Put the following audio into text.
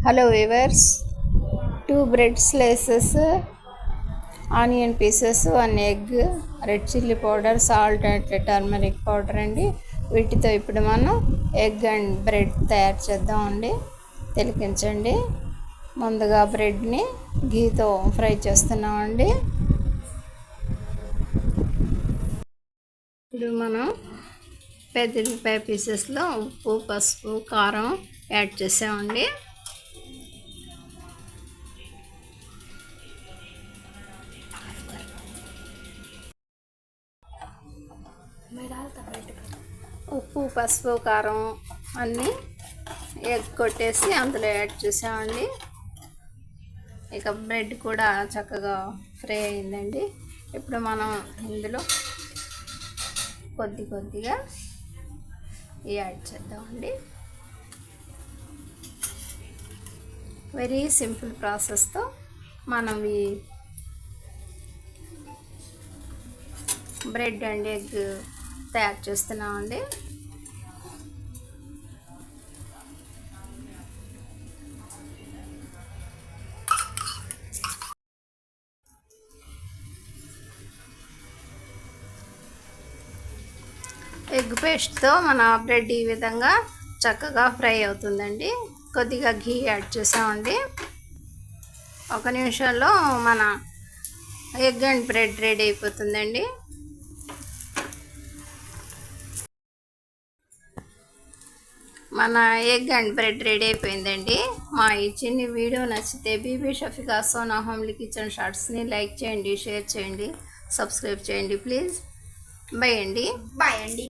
Hello viewers, 2 bread slices, onion pieces, 1 egg, red chilli powder, salt and turmeric powder అండి. వీటితో ఇప్పుడు మనం egg and bread తయారు చేద్దామండి. తిలకించండి. ముందుగా బ్రెడ్ని ఘీతో ఫ్రై చేస్తున్నామండి. ఇప్పుడు మనం పెద్దపై పీసెస్లో ఉప్పు, పసుపు, కారం యాడ్ చేసామండి. ఉప్పు, పసుపు, కారం అన్నీ ఎగ్ కొట్టేసి అందులో యాడ్ చేసామండి. ఇక బ్రెడ్ కూడా చక్కగా ఫ్రై అయిందండి. ఇప్పుడు మనం ఇందులో కొద్దిగా యాడ్ చేద్దామండి. వెరీ సింపుల్ ప్రాసెస్తో మనం ఈ బ్రెడ్ అండ్ ఎగ్ తయారు చేస్తున్నామండి. ఎగ్ పేస్ట్తో మన బ్రెడ్ ఈ విధంగా చక్కగా ఫ్రై అవుతుందండి. కొద్దిగా ఘీ యాడ్ చేసామండి. 1 నిమిషంలో మన ఎగ్ అండ్ బ్రెడ్ రెడీ అయిపోతుందండి. మన ఎగ్ అండ్ బ్రెడ్ రెడీ అయిపోయిందండి. మా ఈ చిన్ని వీడియో నచ్చితే బీబీ షఫికా సోనా హోమ్లీ కిచెన్ షార్ట్స్ని లైక్ చేయండి, షేర్ చేయండి, సబ్స్క్రైబ్ చేయండి ప్లీజ్. బాయ్ అండి.